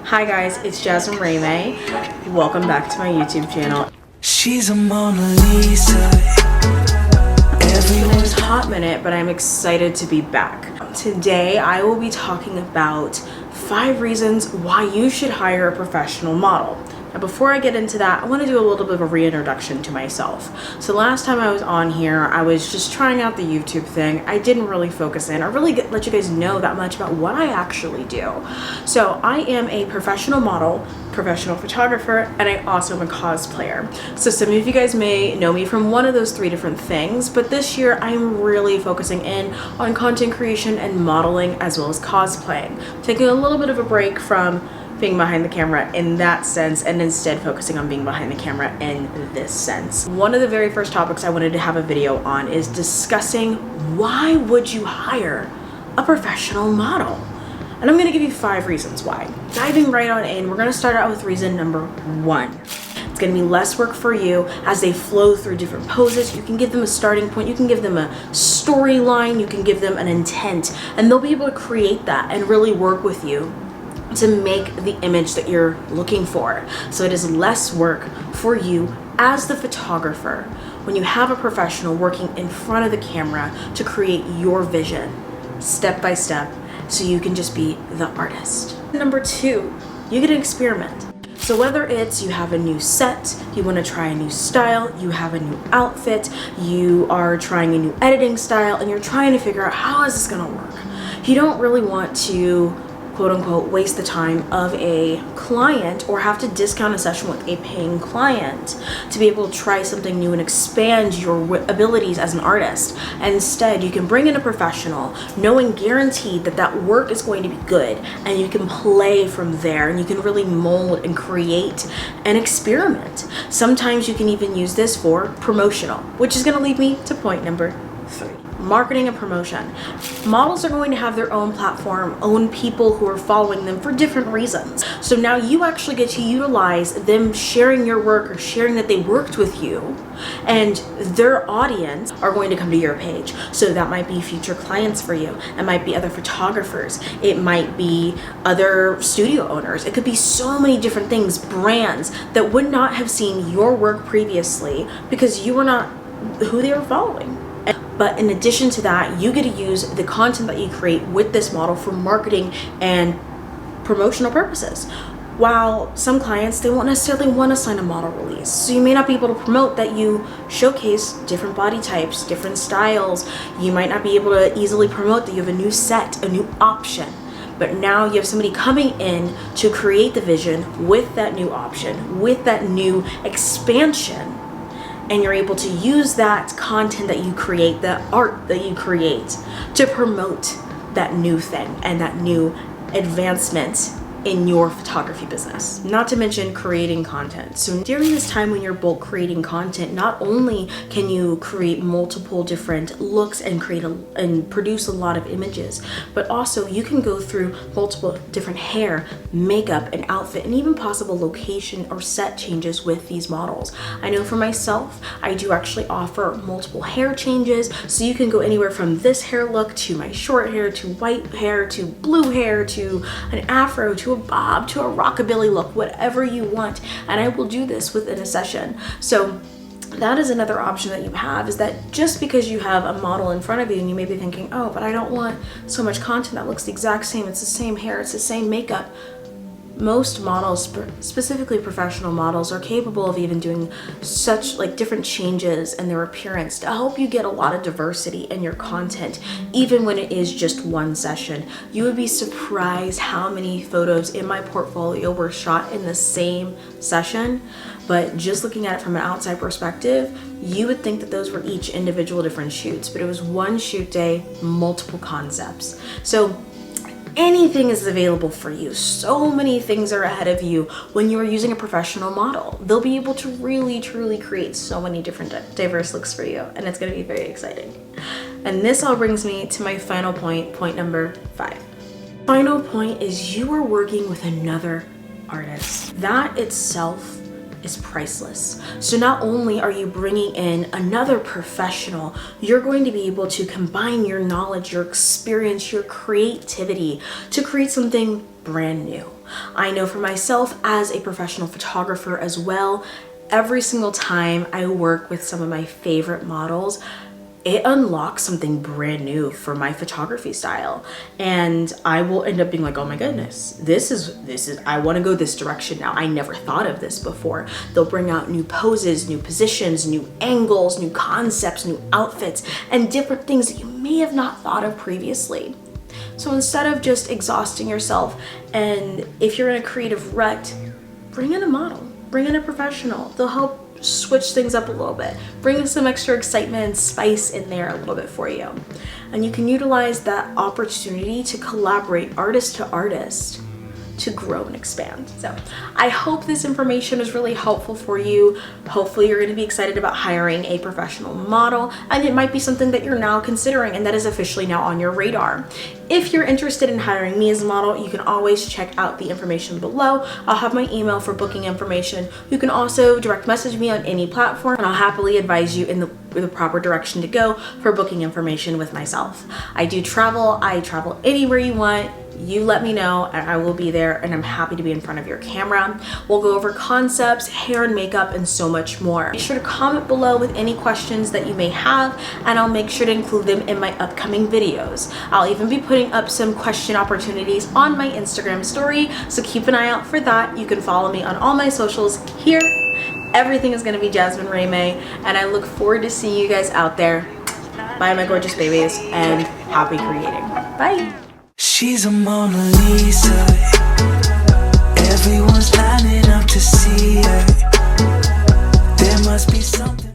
Hi guys, it's Jazmyn Ray-May. Welcome back to my YouTube channel. She's a Mona Lisa. It was a hot minute, but I'm excited to be back. Today, I will be talking about 5 reasons why you should hire a professional model. Now, before I get into that, I want to do a little bit of a reintroduction to myself. So last time I was on here, I was just trying out the YouTube thing. I didn't really focus in or really let you guys know that much about what I actually do. So I am a professional model, professional photographer, and I also am a cosplayer. So some of you guys may know me from one of those 3 different things, but this year I'm really focusing in on content creation and modeling as well as cosplaying. Taking a little bit of a break from being behind the camera in that sense and instead focusing on being behind the camera in this sense. One of the very first topics I wanted to have a video on is discussing why would you hire a professional model? And I'm gonna give you 5 reasons why. Diving right on in, we're gonna start out with reason number 1. It's gonna be less work for you as they flow through different poses. You can give them a starting point, you can give them a storyline, you can give them an intent, and they'll be able to create that and really work with you to make the image that you're looking for. So it is less work for you as the photographer when you have a professional working in front of the camera to create your vision step by step so you can just be the artist. Number 2, you get to experiment. So whether it's you have a new set, you want to try a new style, you have a new outfit, you are trying a new editing style, and you're trying to figure out how is this going to work. You don't really want to quote unquote waste the time of a client or have to discount a session with a paying client to be able to try something new and expand your abilities as an artist. And instead, you can bring in a professional knowing guaranteed that that work is going to be good, and you can play from there and you can really mold and create and experiment. Sometimes you can even use this for promotional, which is going to lead me to point number 3. Marketing and promotion. Models are going to have their own platform, own people who are following them for different reasons. So now you actually get to utilize them sharing your work or sharing that they worked with you, and their audience are going to come to your page. So that might be future clients for you. It might be other photographers. It might be other studio owners. It could be so many different things, brands that would not have seen your work previously because you were not who they were following. But in addition to that, you get to use the content that you create with this model for marketing and promotional purposes. While some clients, they won't necessarily want to sign a model release. So you may not be able to promote that you showcase different body types, different styles. You might not be able to easily promote that you have a new set, a new option. But now you have somebody coming in to create the vision with that new option, with that new expansion. And you're able to use that content that you create, the art that you create, to promote that new thing and that new advancement in your photography business. Not to mention creating content. So during this time when you're bulk creating content, not only can you create multiple different looks and produce a lot of images, but also you can go through multiple different hair, makeup, and outfit, and even possible location or set changes with these models. I know for myself, I do actually offer multiple hair changes, so you can go anywhere from this hair look to my short hair to white hair to blue hair to an afro to a bob to a rockabilly look, whatever you want, and I will do this within a session. So that is another option that you have, is that just because you have a model in front of you and you may be thinking, oh, but I don't want so much content that looks the exact same, it's the same hair, it's the same makeup. Most models, specifically professional models, are capable of even doing such different changes in their appearance to help you get a lot of diversity in your content, even when it is just one session. You would be surprised how many photos in my portfolio were shot in the same session, but just looking at it from an outside perspective, you would think that those were each individual different shoots, but it was one shoot day, multiple concepts. So anything is available for you. So many things are ahead of you when you are using a professional model. They'll be able to really, truly create so many different diverse looks for you, and it's going to be very exciting. And this all brings me to my final point, point number 5. Final point is you are working with another artist. That itself is priceless. So not only are you bringing in another professional, you're going to be able to combine your knowledge, your experience, your creativity to create something brand new. I know for myself as a professional photographer as well, every single time I work with some of my favorite models, it unlocks something brand new for my photography style. And I will end up being like, oh my goodness, this is, I want to go this direction now. I never thought of this before. They'll bring out new poses, new positions, new angles, new concepts, new outfits, and different things that you may have not thought of previously. So instead of just exhausting yourself, and if you're in a creative rut, bring in a model, bring in a professional. They'll help switch things up a little bit, bring some extra excitement and spice in there a little bit for you. And you can utilize that opportunity to collaborate artist to artist to grow and expand. So I hope this information is really helpful for you. Hopefully you're going to be excited about hiring a professional model, and it might be something that you're now considering and that is officially now on your radar. If you're interested in hiring me as a model, you can always check out the information below. I'll have my email for booking information. You can also direct message me on any platform, and I'll happily advise you in the proper direction to go for booking information with myself. I do travel. I travel anywhere you want. You let me know and I will be there, and I'm happy to be in front of your camera. We'll go over concepts, hair and makeup, and so much more. Be sure to comment below with any questions that you may have, and I'll make sure to include them in my upcoming videos. I'll even be putting up some question opportunities on my Instagram story, so keep an eye out for that. You can follow me on all my socials here. Everything is gonna be Jazmyn Ray-May, and I look forward to seeing you guys out there. Bye, my gorgeous babies, and happy creating. Bye. She's a Mona Lisa. Everyone's lining up to see her. There must be something.